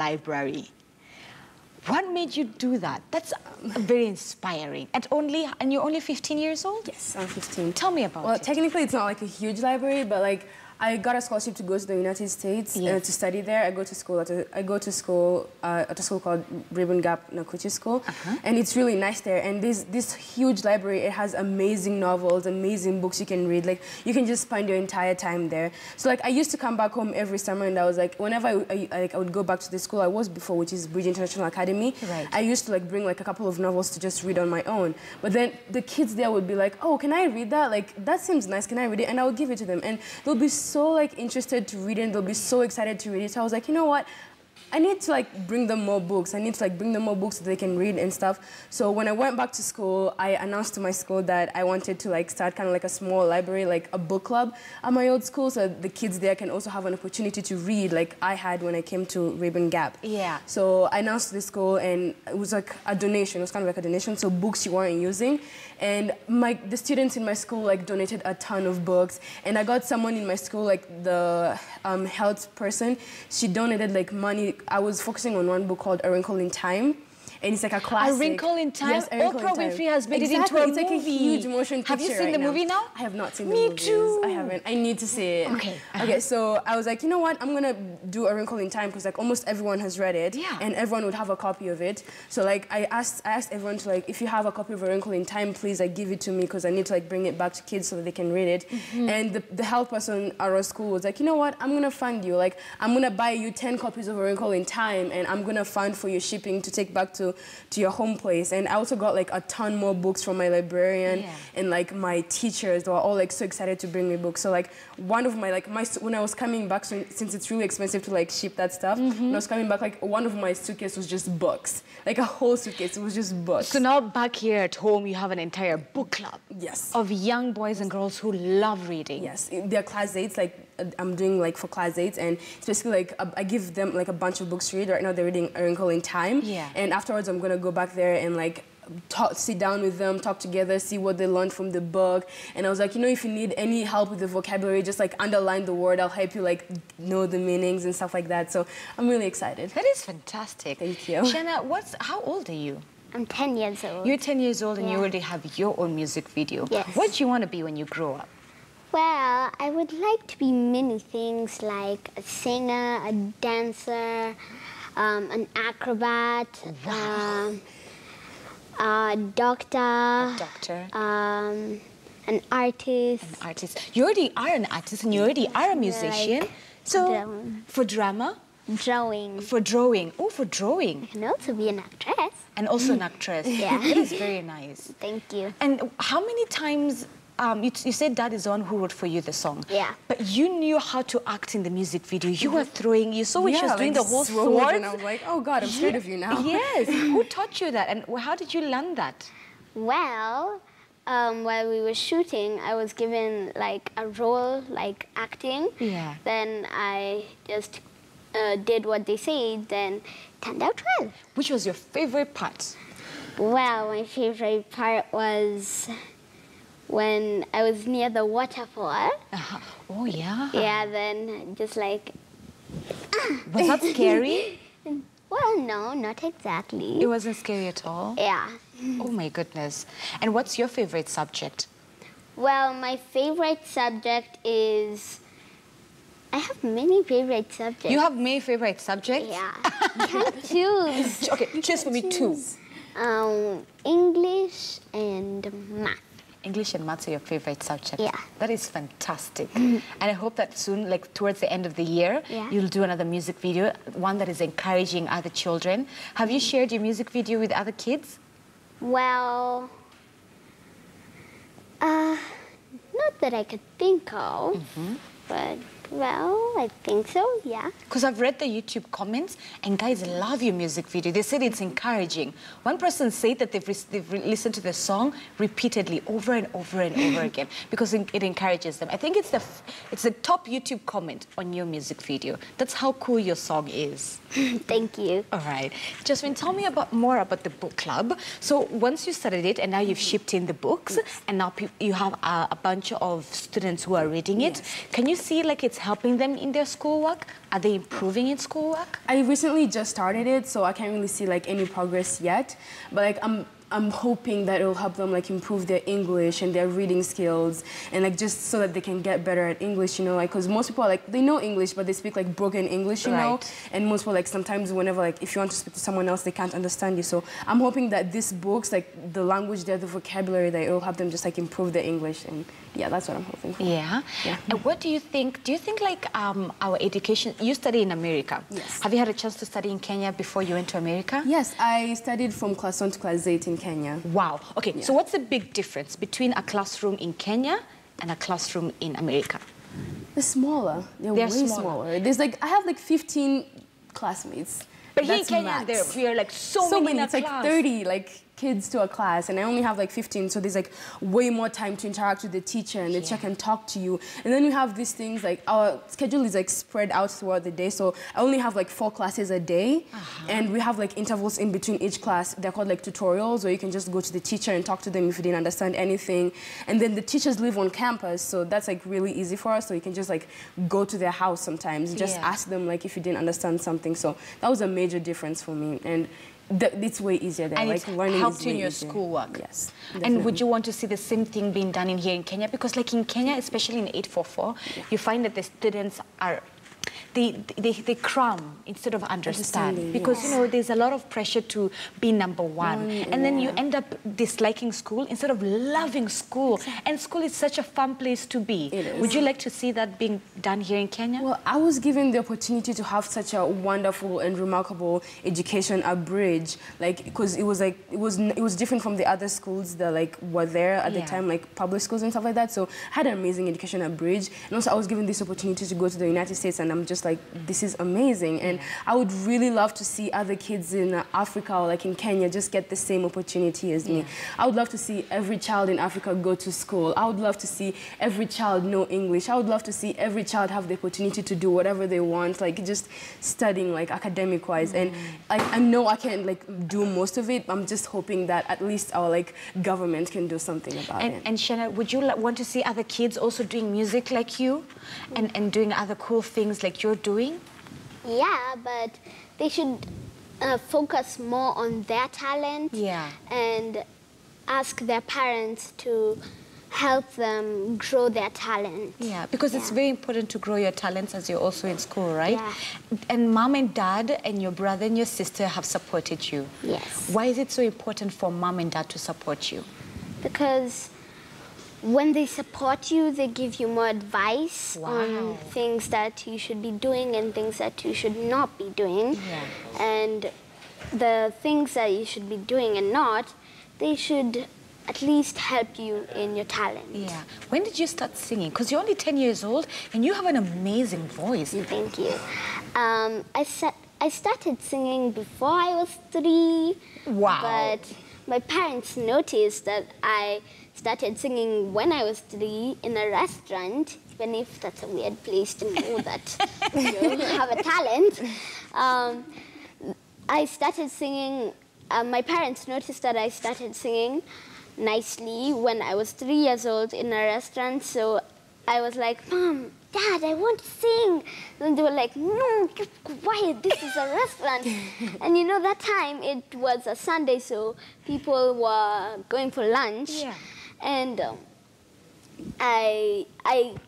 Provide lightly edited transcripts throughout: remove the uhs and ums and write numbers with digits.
library. What made you do that? That's very inspiring. And you're only 15 years old? Yes, I'm 15. Tell me about it. Well, technically it's not like a huge library, but like I got a scholarship to go to the United States to study there. I go to school at a school called Ribbon Gap Nakuchi School, and it's really nice there. And this huge library, it has amazing novels, amazing books you can read. Like you can just spend your entire time there. So like I used to come back home every summer, and I was like, whenever I would go back to the school I was before, which is Bridge International Academy. Right. I used to like bring like a couple of novels to just read on my own. But then the kids there would be like, oh, can I read that? Like that seems nice. Can I read it? And I would give it to them, and they'll be so like interested to read it, and they'll be so excited to read it. So I was like, you know what? I need to like bring them more books. I need to like bring them more books so they can read and stuff. So when I went back to school, I announced to my school that I wanted to like start kind of like a small library, like a book club at my old school, so the kids there can also have an opportunity to read like I had when I came to Ribbon Gap. Yeah. So I announced to the school, and it was like a donation. It was kind of like a donation, so books you weren't using. And the students in my school like donated a ton of books, and I got someone in my school, like the health person, she donated like money. I was focusing on one book called A Wrinkle in Time, and it's like a classic. A Wrinkle in Time? Yes, A Wrinkle in Time. Oprah Winfrey has made it into a movie. It's like a huge motion picture. Have you seen the movie now? I have not seen the movie. Me too. I haven't. I need to see it. Okay. Okay, so I was like, you know what? I'm gonna do A Wrinkle in Time because like almost everyone has read it, and everyone would have a copy of it. So like I asked everyone to like, if you have a copy of A Wrinkle in Time, please like give it to me because I need to like bring it back to kids so that they can read it. And the health person at our school was like, you know what? I'm gonna fund you. Like I'm gonna buy you 10 copies of A Wrinkle in Time, and I'm gonna fund for your shipping to take back to your home place. And I also got like a ton more books from my librarian and like my teachers. They were all like so excited to bring me books. So like one of my when I was coming back, since it's really expensive to like ship that stuff, when I was coming back, like one of my suitcases was just books, like a whole suitcase. It was just books. So now back here at home, you have an entire book club. Yes. Of young boys and girls who love reading. Yes, they're class 8s. Like I'm doing like for class 8s, and it's basically like I give them like a bunch of books to read. Right now they're reading A Wrinkle in Time. Yeah. And afterwards I'm gonna go back there and like sit down with them, talk together, see what they learned from the book. And I was like, you know, if you need any help with the vocabulary, just like underline the word. I'll help you like know the meanings and stuff like that. So I'm really excited. That is fantastic. Thank you. Shanna, how old are you? I'm 10 years old. You're 10 years old and you already have your own music video. Yes. What do you want to be when you grow up? Well, I would like to be many things, like a singer, a dancer, an acrobat, a doctor. A doctor. An artist. An artist. You already are an artist and you already are a musician. Like so, for drama? Drawing. For drawing. Oh, for drawing. I can also be an actress. And also an actress. Yeah. That is very nice. Thank you. And how many times, you said Dad is the one who wrote for you the song. Yeah. But you knew how to act in the music video. You were throwing, you saw when she was doing the whole sword. And I was like, oh God, I'm scared of you now. Yes. Who taught you that? And how did you learn that? Well, while we were shooting, I was given like a role, like acting. Yeah. Then I just did what they said, then turned out well. Which was your favorite part? Well, my favorite part was when I was near the waterfall. Oh, yeah. Yeah, then just like... Was that scary? Well, no, not exactly. It wasn't scary at all? Yeah. Oh, my goodness. And what's your favorite subject? Well, my favorite subject is... I have many favorite subjects. You have many favorite subjects? Yeah. Can't choose. Okay, choose for me two. English and math. English and maths are your favorite subject. Yeah. That is fantastic. And I hope that soon, like towards the end of the year, you'll do another music video, one that is encouraging other children. Have you shared your music video with other kids? Well, not that I could think of, but... Well, I think so, yeah. Because I've read the YouTube comments, and guys love your music video. They said it's encouraging. One person said that they've listened to the song repeatedly, over and over and over again, because it encourages them. I think it's the top YouTube comment on your music video. That's how cool your song is. Thank you. All right. Jasmine, tell me more about the book club. So once you started it, and now you've shipped in the books, and now you have a bunch of students who are reading it, can you see like it's it's helping them in their schoolwork? Are they improving in schoolwork? I recently just started it, so I can't really see like any progress yet. But like I'm hoping that it will help them like improve their English and their reading skills, and like just so that they can get better at English, you know, like because most people are, like, they know English but they speak like broken English, you know, and most people like sometimes whenever like if you want to speak to someone else they can't understand you. So I'm hoping that these books, like the language there, the vocabulary, that it will help them just like improve their English, and yeah, that's what I'm hoping for. Yeah. And what do you think? Do you think like our education? You study in America. Yes. Have you had a chance to study in Kenya before you went to America? Yes, I studied from class 1 to class 8 in Kenya. Wow. Okay. So what's the big difference between a classroom in Kenya and a classroom in America? They're smaller. They're way smaller. There's like I have like 15 classmates. But here in Kenya, we are like so many in a it's class. Like 30 like kids to a class, and I only have like 15, so there's like way more time to interact with the teacher, and the teacher can talk to you. And then we have these things like our schedule is like spread out throughout the day, so I only have like 4 classes a day, and we have like intervals in between each class. They're called like tutorials, where you can just go to the teacher and talk to them if you didn't understand anything. And then the teachers live on campus, so that's like really easy for us, so you can just like go to their house sometimes, just ask them like if you didn't understand something. So that was a major difference for me, and it's way easier there. And like it helped you in your schoolwork. Yes. Definitely. And would you want to see the same thing being done in here in Kenya? Because like in Kenya, especially in 844, you find that the students are they cram instead of understand, because you know there's a lot of pressure to be number one, and then you end up disliking school instead of loving school. And school is such a fun place to be. Would you like to see that being done here in Kenya? Well, I was given the opportunity to have such a wonderful and remarkable education at Bridge, like because it was different from the other schools that like were there at the time, like public schools and stuff like that. So I had an amazing education at Bridge, and also I was given this opportunity to go to the United States, and I'm just like, this is amazing. And I would really love to see other kids in Africa or like in Kenya just get the same opportunity as me. I would love to see every child in Africa go to school. I would love to see every child know English. I would love to see every child have the opportunity to do whatever they want, like just studying like academic wise. And I know I can't like do most of it. I'm just hoping that at least our like government can do something about it. And Shanna, would you want to see other kids also doing music like you and doing other cool things like you're doing? Yeah, but they should focus more on their talent and ask their parents to help them grow their talent. Yeah, because it's very important to grow your talents as you're also in school, right? Yeah. And mom and dad and your brother and your sister have supported you. Yes. Why is it so important for mom and dad to support you? Because when they support you, they give you more advice on things that you should be doing and things that you should not be doing. Yeah. And the things that you should be doing and not, they should at least help you in your talent. Yeah. When did you start singing? Because you're only 10 years old and you have an amazing voice. Thank you. I started singing before I was 3. Wow. But my parents noticed that I started singing when I was 3 in a restaurant, even if that's a weird place to know that you have a talent. I started singing, my parents noticed that I started singing nicely when I was 3 years old in a restaurant, so I was like, Mom, Dad, I want to sing. And they were like, no, keep quiet, this is a restaurant. And you know, that time it was a Sunday, so people were going for lunch. Yeah. And I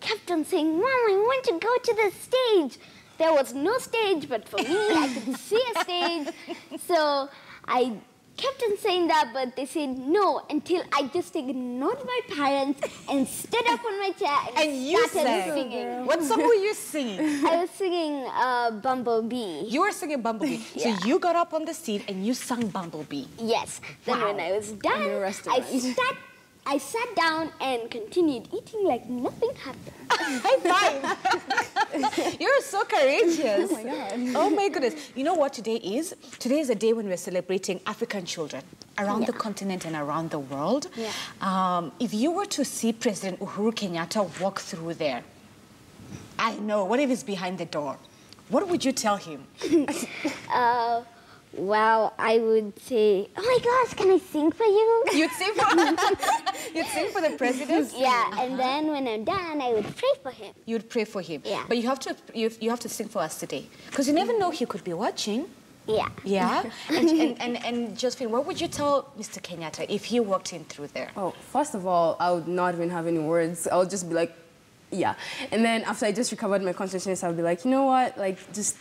kept on saying, Mom, I want to go to the stage. There was no stage, but for me, I could see a stage. So I kept on saying that, but they said no, until I just ignored my parents and stood up on my chair and started singing. What song were you singing? I was singing Bumblebee. You were singing Bumblebee. Yeah. So you got up on the seat and you sang Bumblebee. Yes. Then when I was done, I sat down and continued eating like nothing happened. High five! You're so courageous. Oh my God. Oh my goodness. You know what today is? Today is a day when we're celebrating African children around the continent and around the world. Yeah. If you were to see President Uhuru Kenyatta walk through there, I know, what if he's behind the door? What would you tell him? Well, I would say, oh my gosh, can I sing for you? You'd sing for you'd sing for the president? Yeah, and then when I'm done, I would pray for him. You'd pray for him. Yeah. But you have to sing for us today. Because you never know, he could be watching. Yeah. Yeah? and Josephine, what would you tell Mr. Kenyatta if he walked in through there? Oh, first of all, I would not even have any words. I would just be like, yeah. And then after I just recovered my consciousness, I would be like, you know what? Like, just,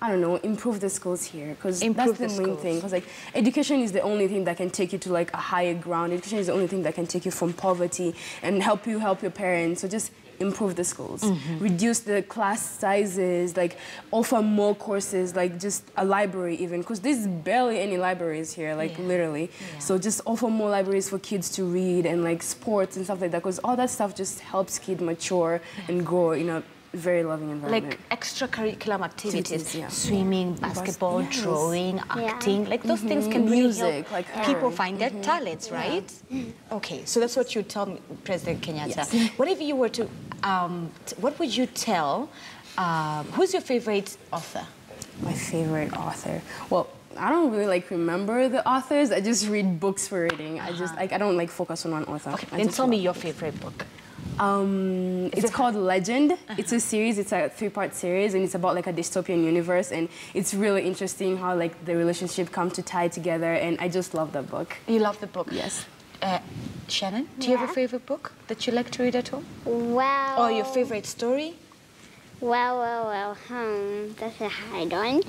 I don't know, improve the schools here. Because that's the main thing. Because, like, education is the only thing that can take you to, like, a higher ground. Education is the only thing that can take you from poverty and help you help your parents. So just improve the schools. Reduce the class sizes, like, offer more courses, like, just a library even. Because there's barely any libraries here, like, literally. Yeah. So just offer more libraries for kids to read and, like, sports and stuff like that. Because all that stuff just helps kids mature and grow in a very loving environment. Like extracurricular activities, swimming, basketball, drawing, acting, like those things can really help like people find their talents, right? Okay, so that's what you tell me, President Kenyatta. Yes. What if you were to, what would you tell, who's your favorite author? My favorite author? Well, I don't really like remember the authors. I just read books for reading. I just like I don't like focus on one author. Okay, then tell me your favorite book. It's called Legend. It's a series. It's a 3-part series, and it's about like a dystopian universe. And it's really interesting how like the relationship come to tie together. And I just love that book. You love the book? Yes. Shannon, do you have a favorite book that you like to read at home? Well. Or your favorite story? Well. That's a hard one.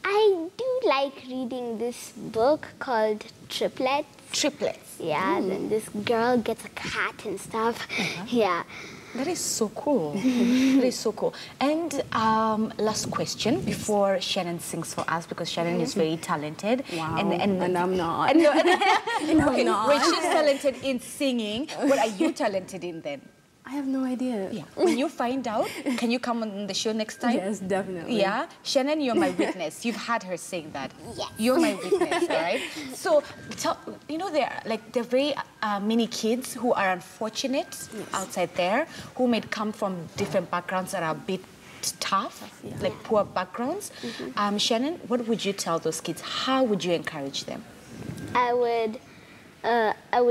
I do like reading this book called Triplets. Triplets? Yeah, then this girl gets a cat and stuff. Yeah. That is so cool. That is so cool. And last question before Shannon sings for us, because Shannon is very talented. Wow. And I'm not. No, I'm not. When she's talented in singing, what are you talented in then? I have no idea. Yeah. When you find out, can you come on the show next time? Yes, definitely. Yeah? Shannon, you're my witness. You've heard her saying that. Yes. You're my witness, all right? So, you know, there are very many kids who are unfortunate outside there, who may come from different backgrounds that are a bit tough, like poor backgrounds. Shannon, what would you tell those kids? How would you encourage them? I would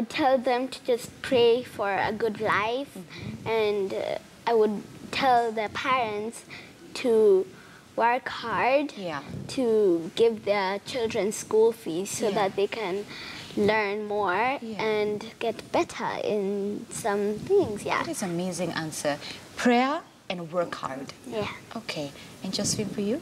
tell them to just pray for a good life, and I would tell their parents to work hard to give their children school fees so that they can learn more and get better in some things. That is an amazing answer. Prayer and work hard. Yeah. Okay. And Josephine, for you?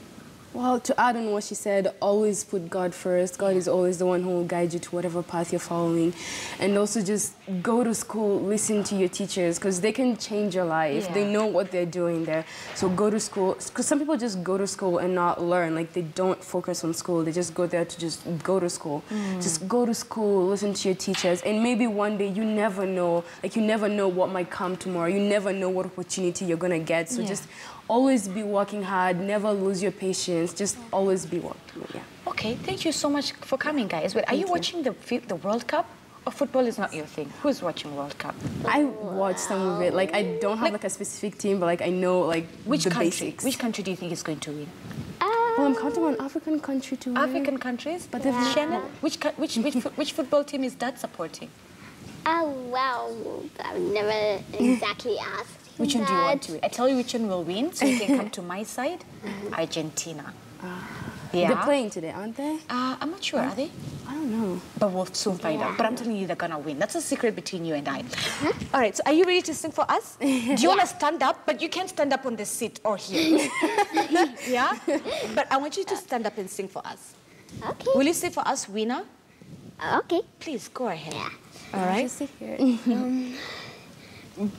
Well, to add on what she said, always put God first. God is always the one who will guide you to whatever path you're following. And also just go to school, listen to your teachers, because they can change your life. They know what they're doing there. So go to school, because some people just go to school and not learn. Like, they don't focus on school. They just go there to just go to school. Just go to school, listen to your teachers, and maybe one day, you never know, like, you never know what might come tomorrow. You never know what opportunity you're going to get. So just always be working hard, never lose your patience, just always be working. Okay, thank you so much for coming, guys. But are you watching the World Cup? Or football is not your thing? Who's watching World Cup? I watch some of it. Like, I don't have like a specific team, but like I know like the basics. Which country do you think is going to win? Well, I'm counting on African country to win. African countries? But Shannon, which football team is Dad supporting? Well, I've never exactly asked. Which one do you want to win? I tell you which one will win, so you can come to my side. Argentina. They're playing today, aren't they? I'm not sure, are they? I don't know. But we'll soon find out. But I'm telling you, they're gonna win. That's a secret between you and I. All right, so are you ready to sing for us? Do you want to stand up? But you can't stand up on the seat or here. Yeah? But I want you to stand up and sing for us. Okay. Will you sing for us, Winner? Okay. Please, go ahead. Yeah. All right? Just sit here.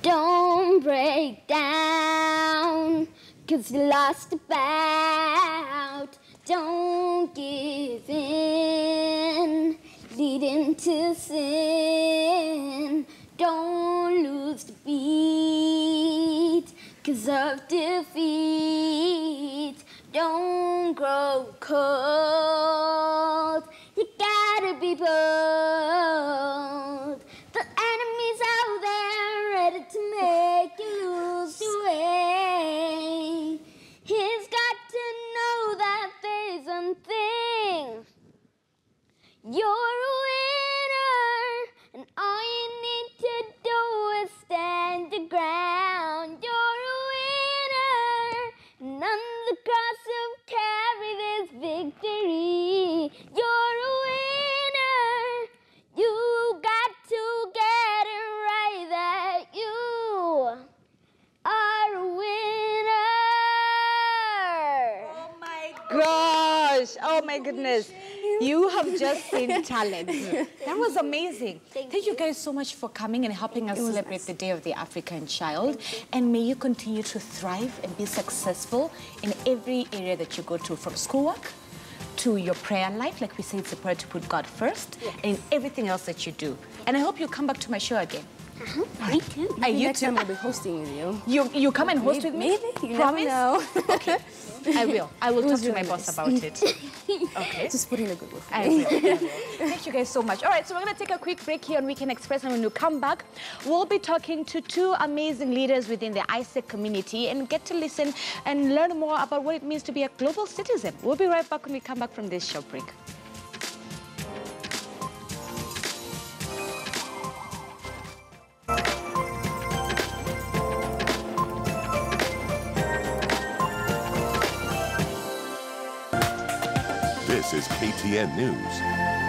Don't break down, 'cause you lost the bout. Don't give in, leading to sin. Don't lose the beat, 'cause of defeat. Don't grow cold, you gotta be bold. The enemy's out there ready to make you lose your way. He's got to know that there's You're a winner, and all you need to do is stand your ground. You're a winner, and on the cross you've carried this victory. You're a winner, you got to get it right that you are a winner. Oh my gosh! Oh my goodness! You have just seen talent. That was amazing. Thank you guys so much for coming and helping us celebrate the Day of the African Child. And may you continue to thrive and be successful in every area that you go to, from schoolwork to your prayer life. Like we say, it's a prayer to put God first, and in everything else that you do. And I hope you come back to my show again. Me too. Maybe next time I'll be hosting with you. You come and host with me? Maybe. You Promise? never know. Okay. I will. I will talk to really my boss nice. about it. Okay. Just put in a good word for I me. will. Thank you guys so much. All right, so we're going to take a quick break here on Weekend Express, and when we come back, we'll be talking to two amazing leaders within the ISEC community and get to listen and learn more about what it means to be a global citizen. We'll be right back when we come back from this short break. This is KTN News.